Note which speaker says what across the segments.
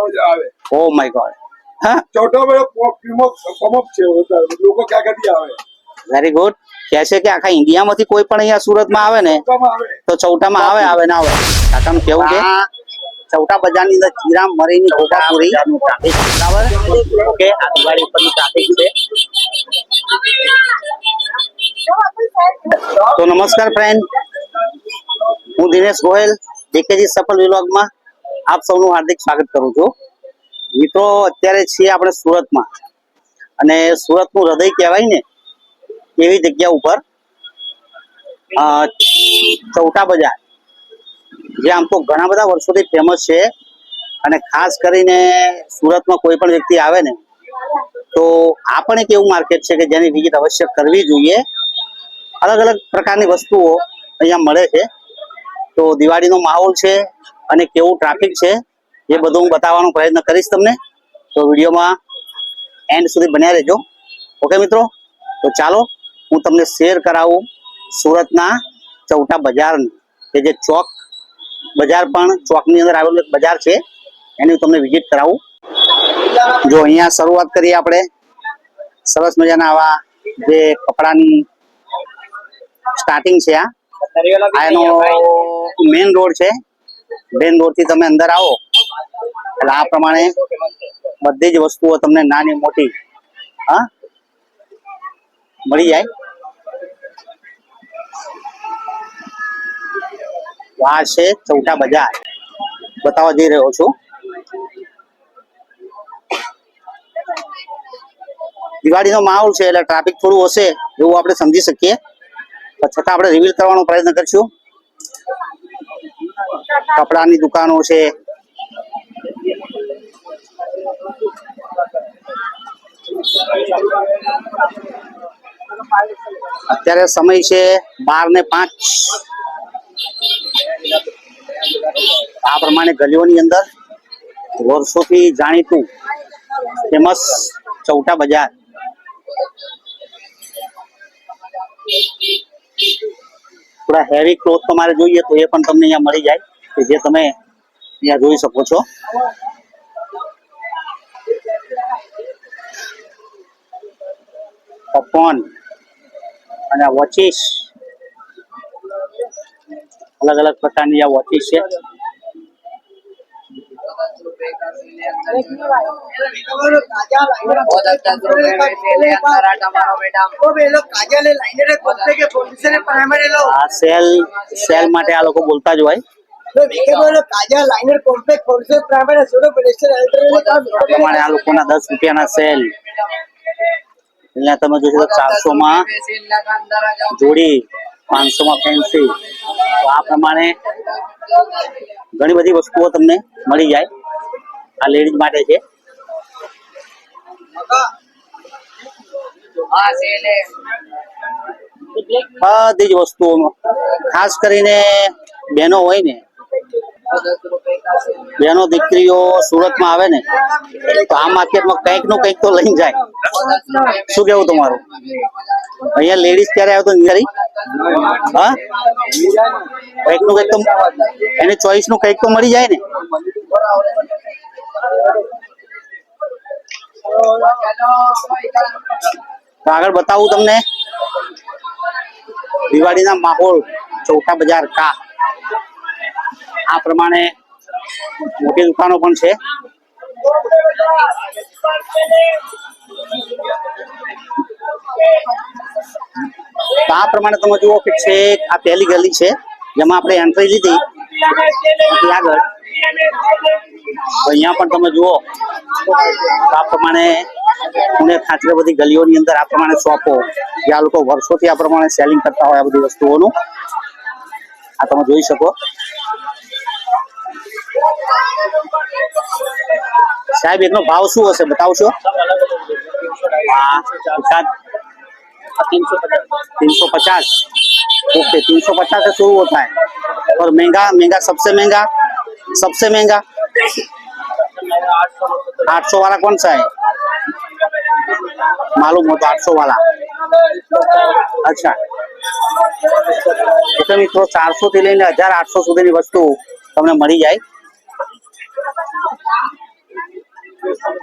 Speaker 1: बजा आवे।
Speaker 2: Oh my God. हाँ
Speaker 1: चौथा बजा प्रमुख છે લોકો ક્યાં ક્યાંથી આવે।
Speaker 2: Very good. कैसे કે આખા ઇન્ડિયામાંથી કોઈ પણ અહીંયા સુરતમાં આવે ને તો ચૌટામાં આવે આવે ના આવે। કાકાનું કેવું કે ચૌટા બજારની અંદર ચીરામ મરીની ગોપાપુરી ટ્રાફિક બરાબર ઓકે આ દિવાળી ઉપરની ટ્રાફિક છે। તો નમસ્કાર ફ્રેન્ડ, હું દિનેશ ગોયલ ડીકેજી સફળ વ્લોગમાં આપ સૌનું હાર્દિક સ્વાગત કરું છું। મિત્રો અત્યારે છીએ આપણે સુરતમાં અને સુરતનું હૃદય કહેવાય ને એવી જગ્યા ઉપર ચૌટા બજાર જે આમ તો ઘણા બધા વર્ષોથી ફેમસ છે અને ખાસ કરીને સુરતમાં કોઈ પણ વ્યક્તિ આવે ને તો આ પણ એક એવું માર્કેટ છે કે જેની વિઝિટ અવશ્ય કરવી જોઈએ। અલગ અલગ પ્રકારની વસ્તુઓ અહીંયા મળે છે। તો દિવાળીનો માહોલ છે અને કેવું ટ્રાફિક છે એ બધું હું બતાવવાનો પ્રયત્ન કરીશ તમને। તો વિડીયોમાં એન્ડ સુધી બન્યા રહેજો। ઓકે મિત્રો, તો ચાલો હું તમને શેર કરાવું સુરતના ચૌટા બજારની કે જે ચોક બજાર પણ ચોકની અંદર આવેલું એક બજાર છે એની તમને વિઝિટ કરાવું। જો અહીંયા શરૂઆત કરીએ આપણે સરસ મજાના આવા જે કપડાની સ્ટાર્ટિંગ છે આ એનો મેઇન રોડ છે। મેઇન રોડ થી તમે અંદર આવો એટલે આ પ્રમાણે બધી જ વસ્તુઓ તમને નાની મોટી હા મળી જાય। આ છે ચૌટા બજાર બતાવવા જઈ રહ્યો છું। દિવાળીનો માહોલ છે એટલે ટ્રાફિક થોડું હશે એવું આપણે સમજી શકીએ, છતાં આપણે રિવીલ કરવાનો પ્રયત્ન કરીશું। કપડાની દુકાનો છે, અત્યારે સમય છે 12:05। આ પ્રમાણે ગલીઓની અંદર વર્ષોથી જાણીતું ફેમસ ચૌટા બજાર। થોડા હેવી ક્લોથ તમારે જોઈએ તો એ પણ તમને અહીંયા મળી જાય કે જે તમે અહીંયા જોઈ શકો છો। પોપકોર્ન અને વોચીસ, અલગ અલગ પ્રકારની આ વોચીસ છે। સેલ માટે આ લોકો બોલતા જ હોય। પ્રમાણે આ લોકોના 10 રૂપિયાના સેલ અહીંયા તમે જોશો 400 માં જોડી, 500 માં ફેન્સી। તો આ પ્રમાણે ઘણી બધી વસ્તુઓ તમને મળી જાય। આ લેડીઝ માટે છે। બધી જ વસ્તુઓ ખાસ કરીને બહેનો હોય ને, બહેનો દીકરીઓ સુરતમાં આવે ને તો આ માર્કેટમાં કંઈક નું કંઈક તો લઈ જાય। શું કેવું તમારું? અહીંયા લેડીઝ ક્યારે આવે તો નિયારી હા કંઈક નું કંઈક તો એની ચોઈસ નું કંઈક તો મળી જાય ને। તો આગળ બતાવું તમને દિવાળીના માહોલ ચૌટા બજાર કા। આ પ્રમાણે મોટી દુકાનો પણ છે। તો આ પ્રમાણે તમે જુઓ કે છે આ પહેલી ગલી છે જેમાં આપણે એન્ટ્રી લીધી આગળ અહીંયા પણ તમે જુઓ આ પ્રમાણે ખાતરી બધી ગલીઓની અંદર આ પ્રમાણે શોપો જે આ લોકો વર્ષોથી આ પ્રમાણે સેલિંગ કરતા હોય આ બધી વસ્તુઓનું આ તમે જોઈ શકો। સાહેબ એકનો ભાવ શું હશે બતાવશો? હા 350। ओके 350 से शुरू होता है और महंगा महंगा सबसे महंगा 800 वाला कौन सा है? मालूम हो तो 800 वाला। अच्छा तो मित्रों 400 થી લઈને 1800 સુધીની વસ્તુ તમને મળી જાય।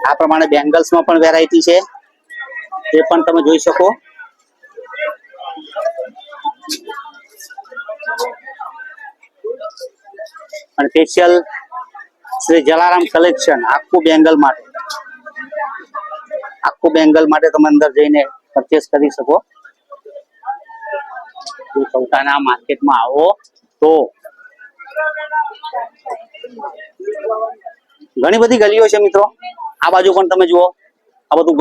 Speaker 2: આ પ્રમાણે બેંગલ્સમાં પણ વેરાયટી છે, એ પણ તમે જોઈ શકો. અને સ્પેશિયલ શ્રી જલારામ કલેક્શન આખું બેંગલ માટે તમે અંદર જઈને પરચેસ કરી શકો. ચૌટાના માર્કેટમાં આવો તો ઘણી બધી ગલીઓ છે મિત્રો. આ બાજુ પણ તમે જુઓ, આ બધું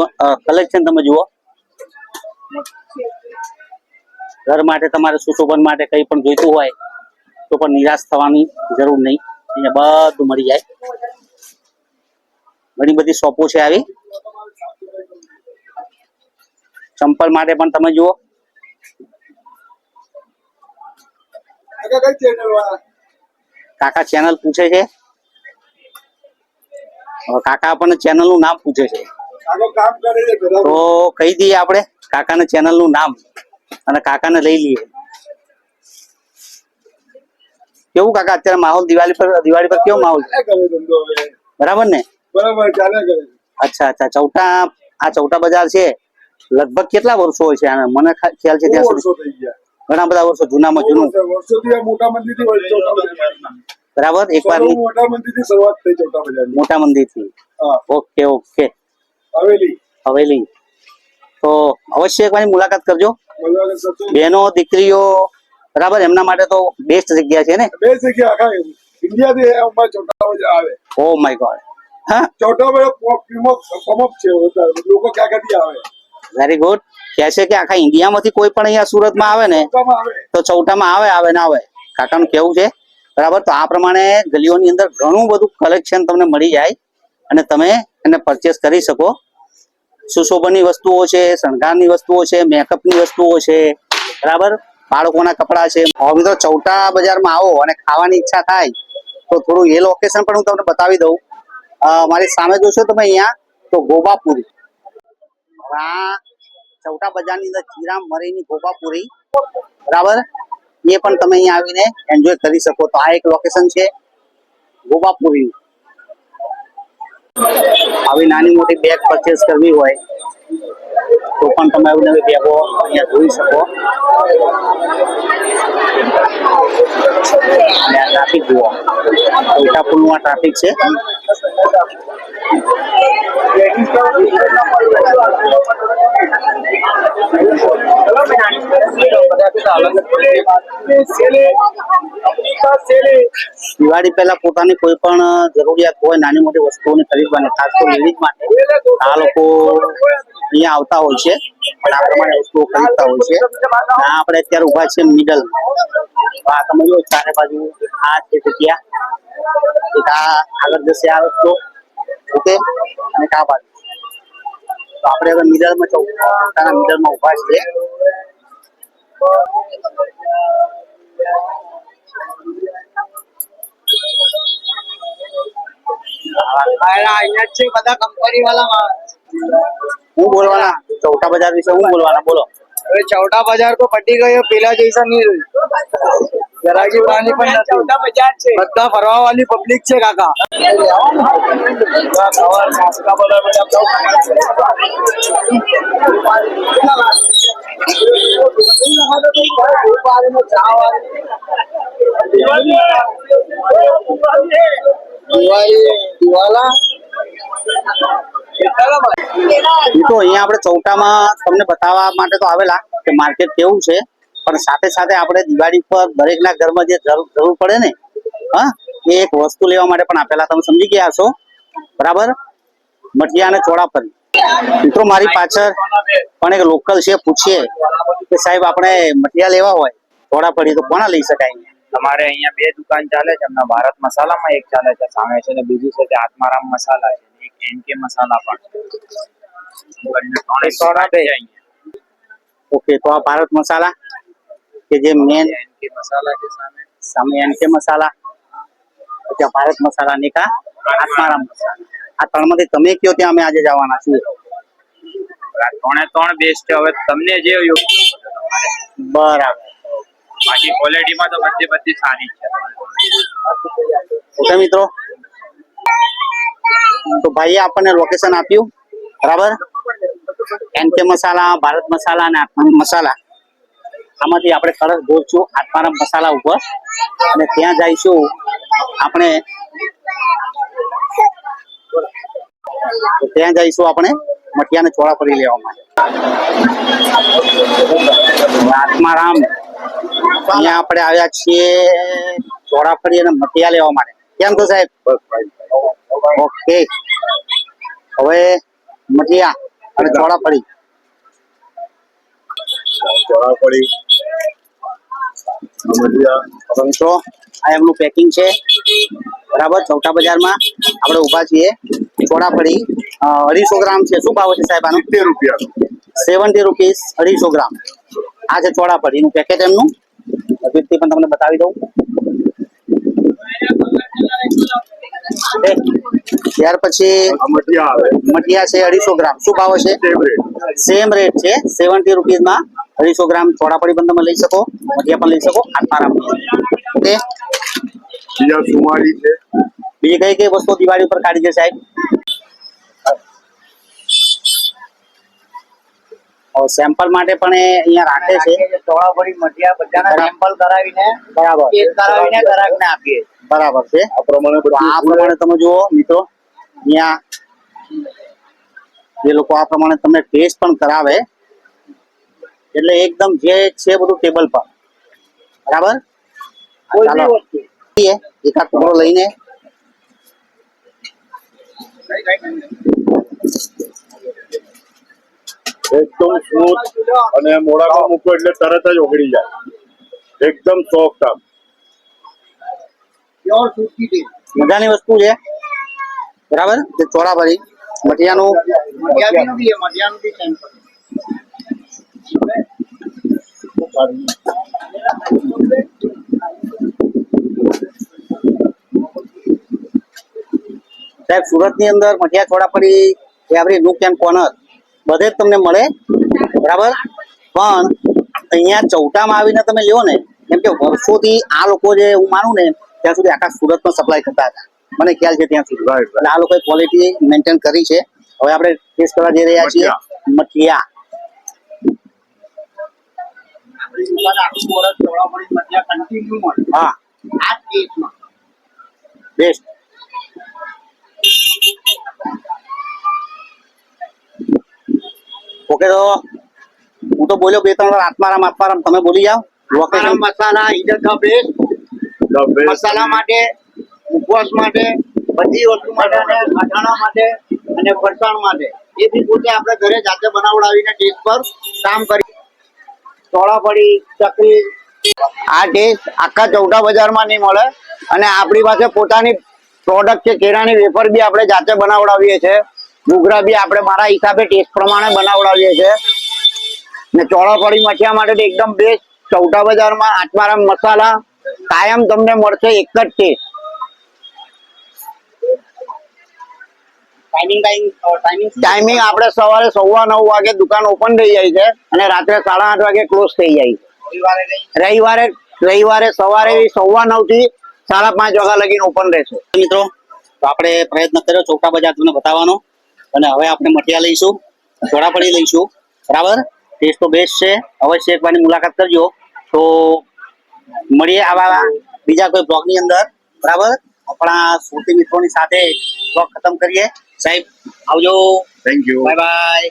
Speaker 2: કલેક્શન તમે જુઓ. ઘર માટે તમારે સુશોભન માટે કંઈ પણ જોઈતું હોય તો પણ નિરાશ થવાની જરૂર નહીં, અહીંયા બધું મળી જાય. ઘણી બધી શોપો છે આવી. ચંપલ માટે પણ તમે જુઓ. કાકા ચેનલ પૂછે છે, કાકા આપણને ચેનલ નું નામ પૂછે છે, તો કહી દઈએ આપણે કાકાને ચેનલ નું નામ અને કાકાને લઈ લઈએ. કેવું કાકા અત્યારે માહોલ દિવાળી પર કેવો માહોલ? બરાબર ને?
Speaker 1: બરાબર ચાલે કરે.
Speaker 2: અચ્છા આ ચૌટા બજાર છે, લગભગ કેટલા વર્ષો હોય છે આને? મને ખ્યાલ છે ત્યાં સુધી ઘણા બધા વર્ષો, જૂનામાં જૂનું.
Speaker 1: વર્ષોથી મોટા મંદિરથી
Speaker 2: બરાબર. એકવાર
Speaker 1: મોટા મંદિરથી શરૂઆત થઈ ચૌટા બજારની.
Speaker 2: મોટા મંદિરથી. ઓકે. હવેલી તો અવશ્ય એકવાર મુલાકાત કરજો. બહેનો દીકરીઓ બરાબર, એમના માટે તો બેસ્ટ જગ્યા છે ને.
Speaker 1: બેસ્ટ જગ્યા આખા ઇન્ડિયાથી ચૌટા બજાર આવે.
Speaker 2: Oh my God. હા,
Speaker 1: ચૌટા બજાર પ્રમુખ છે, લોકો ક્યાં ક્યાંથી આવે.
Speaker 2: Very good. કહે છે કે આખા ઇન્ડિયામાંથી કોઈ પણ અહીંયા સુરતમાં આવે ને તો ચૌટામાં આવે ના આવે. કાકાનું કેવું છે બરાબર. તો આ પ્રમાણે ગલીઓની અંદર ઘણું બધું કલેક્શન તમને મળી જાય અને તમે એને પરચેસ કરી શકો. સુશોભનની વસ્તુઓ છે, શણગારની વસ્તુઓ છે, મેકઅપની વસ્તુઓ છે, બરાબર. બાળકોના કપડા છે. હવે મિત્રો ચૌટા બજારમાં આવો અને ખાવાની ઈચ્છા થાય તો થોડું એ લોકેશન પણ હું તમને બતાવી દઉં. મારી સામે જોશો તમે અહીંયા તો ગોબાપુરી. આ ચૌટા બજારની અંદર ચીરામ મરીની ગોબાપુરી, બરાબર, એ પણ તમે અહીંયા આવીને એન્જોય કરી શકો. તો આ એક લોકેશન છે ગોબાપુરી. આવી નાની મોટી બેગ પરચેસ કરવી હોય તો પણ તમે આવી નવી બેગો અહીંયા જોઈ શકો. અને આ ટ્રાફિક જુઓ, ચૌટા પુલમાં ટ્રાફિક છે. દિવાળી પહેલા પોતાની કોઈ પણ જરૂરિયાત હોય નાની મોટી વસ્તુઓની ખરીદવાની, ખાસ તો લેડીઝ માટે આ લોકો અહીંયા આવતા હોય છે અને આ પ્રમાણે વસ્તુઓ ખરીદતા હોય છે. આપણે અત્યારે ઉભા છે મિડલ. આ તમે જો ચારે બાજુ આ છે જગ્યા, એક આ આગળ જશે આ રસ્તો, ઓકે, અને આ બાજુ. તો આપણે હવે મિડલમાં ચૌટાના મિડલમાં ઉભા છીએ. હું બોલવાના ચૌટા બજાર વિશે હું બોલવાના, બોલો.
Speaker 3: चौटा बाजार को पट्टी गई पेला जैसा नहीं जरा की पुरानी पण चौटा बाजार છે બધા ફરવા વાળી પબ્લિક છે કાકા.
Speaker 2: તો અહીંયા આપણે ચૌટામાં તમને બતાવવા માટે તો આવેલા કે માર્કેટ કેવું છે, પણ સાથે સાથે આપણે દિવાળી પર દરેકના ઘરમાં જે જરૂર પડે ને, હા, એ એક વસ્તુ લેવા માટે પણ આપેલા. તમે સમજી ગયા છો બરાબર. મઠિયા અને ચોળાફળી. મિત્રો મારી પાછળ પણ એક લોકલ છે, પૂછીએ કે સાહેબ આપણે મઠિયા લેવા હોય ચોળાફળી તો કોના લઈ શકાય?
Speaker 4: અમારે અહીંયા બે દુકાન ચાલે છે. એમના ભારત મસાલામાં એક ચાલે છે સામે છે ને બીજી છે તે આત્મારામ મસાલા છે, એક એનકે મસાલા પણ છે.
Speaker 2: ઓકે, તો આ ભારત મસાલા કે જે મેન
Speaker 4: એનકે મસાલા છે
Speaker 2: સામે એનકે મસાલા, પછી આ ભારત મસાલા ને કા આત્મારામ મસાલા. આ ત્રણમાંથી તમે કયો ત્યાં અમે આજે જવાના છીએ.
Speaker 4: ત્રણે બેસ્ટ છે. હવે તમને જે યોગ્ય
Speaker 2: બરાબર.
Speaker 4: બાકી ક્વોલિટીમાં તો બધી સારી છે.
Speaker 2: ઓકે મિત્રો, તો ભાઈએ આપણને લોકેશન આપ્યું, બરાબર. NK મસાલા, ભારત મસાલા અને આત્મારામ મસાલા, આમાંથી આપણે તરત દોરશું આત્મારામ મસાલા ઉપર અને ત્યાં જઈશું આપણે, ત્યાં જઈશું આપણે મઠિયાને ચોળાફળી લેવા માટે. આત્મારામ અહીંયા આપણે આવ્યા છીએ ચોળાફળી અને મઠિયા લેવા માટે. કેમ છો સાહેબ? ઓકે, હવે મઠિયા અને ચોળાફળી. તો આ એમનું પેકિંગ છે, બરાબર. ચૌટા બજારમાં આપણે ઊભા છીએ. ચોળાફળી 250 ગ્રામ છે. શું ભાવ છે સાહેબ આનો?
Speaker 1: 70 રૂપિયા.
Speaker 2: 70 રૂપીસ 250 ગ્રામ. આ છે ચોળાફળીનું પેકેટ એમનું. વ્યક્તિ પણ તમને બતાવી દઉં. ત્યાર પછી
Speaker 1: મઠિયા આવે,
Speaker 2: મઠિયા છે 250 ગ્રામ. શું ભાવ છે? સેમ રેટ છે, 70 રૂપીસમાં 250 ગ્રામ ચોળાફળી પણ તમે લઈ શકો, મઠિયા પણ લઈ શકો આત્મારામ. ઓકે,
Speaker 1: બીજા સુમારી છે.
Speaker 2: બીજી કઈ કઈ વસ્તુ દિવાળી ઉપર કાઢી છે સાહેબ? સેમ્પલ માટે પણ એ અહીંયા રાખે છે.
Speaker 3: ચોળાફળી મઠિયા બધાના સેમ્પલ કરાવીને
Speaker 2: બરાબર,
Speaker 3: ટેસ્ટ કરાવીને ગ્રાહકને આપીએ.
Speaker 2: બરાબર છે.
Speaker 1: આ પ્રમાણે
Speaker 2: તો આ પ્રમાણે તમે જુઓ મિત્રો, અહીંયા એ લોકો આ પ્રમાણે તમને ટેસ્ટ પણ કરાવે, એટલે એકદમ જે છે બધું ટેબલ પર, બરાબર. ચાલો એકાદ ટુકડો લઈને
Speaker 1: એકદમ સ્મૂથ અને મોડામાં મૂકો એટલે તરત જ ઓગળી જાય. એકદમ સોફ્ટ આમ.
Speaker 2: મજાની વસ્તુ છે, બરાબર. તે ચોળાફળી મઠિયાનું સાહેબ, સુરત ની અંદર મઠિયા ચોળાફળી એવરી નૂક એન્ડ કોર્નર બધે જ તમને મળે, બરાબર. પણ અહીંયા ચૌટામાં આવીને તમે લ્યો ને, કેમ કે વર્ષોથી આ લોકો, જે હું માનું ને ત્યાં સુધી આખા સુરતમાં સપ્લાય કરતા હતા, મને ખ્યાલ છે ત્યાં સુધી. એટલે આ લોકોએ ક્વોલિટી મેન્ટેન કરી છે. હવે આપણે ટેસ્ટ કરવા જઈ રહ્યા છીએ મઠિયા. હા, બેસ્ટ. ઓકે, તો હું તો બોલ્યો 2-3 વાર આત્મારામ આત્મારામ, તમે બોલી જાઓ. લોકેશન
Speaker 3: મસાલા ઇધર ધ બેસ્ટ. મસાલા માટે, ઉપવાસ માટે, બધી વસ્તુ માટે અને અથાણા માટે અને ફરસાણ માટે એ બી પોતે આપણે ઘરે જાતે બનાવડાવીને ટેસ્ટ પર કામ કરી. ચોળાફળી, ચકરી, આ ટેસ્ટ આખા ચૌટા બજારમાં નહીં મળે. અને આપણી પાસે પોતાની પ્રોડક્ટ છે, કેળાની વેફર બી આપણે જાતે બનાવડાવીએ છીએ, ઘૂઘરા બી આપણે મારા હિસાબે ટેસ્ટ પ્રમાણે બનાવડાવીએ છીએ. ને ચોળાફળી મઠિયા માટે તો એકદમ બેસ્ટ. ચૌટા બજારમાં આત્મારામ મસાલા કાયમ તમને મળશે એક જ ટેસ્ટ. ટાઈમિંગ આપણે સવારે 9:15 વાગે દુકાન ઓપન થઈ જાય છે અને રાત્રે 8:30 વાગે ક્લોઝ થઈ જાય છે. રવિવારે સવારે 9:15 થી 5:30 વાગ્યા લગીને ઓપન રહેશે.
Speaker 2: મિત્રો, તો આપણે પ્રયત્ન કર્યો ચૌટા બજાર તમને બતાવવાનો, અને હવે આપણે મઠિયા લઈશું, ચોળાફળી લઈશું, બરાબર. ટેસ્ટ તો બેસ્ટ છે. અવશ્ય એકવારની મુલાકાત કરજો. તો મળીએ આવા બીજા કોઈ બ્લોગની અંદર, બરાબર. આપણા સુરતી મિત્રોની સાથે બ્લોગ ખતમ કરીએ. સાહેબ આવજો.
Speaker 1: Thank you.
Speaker 2: Bye bye.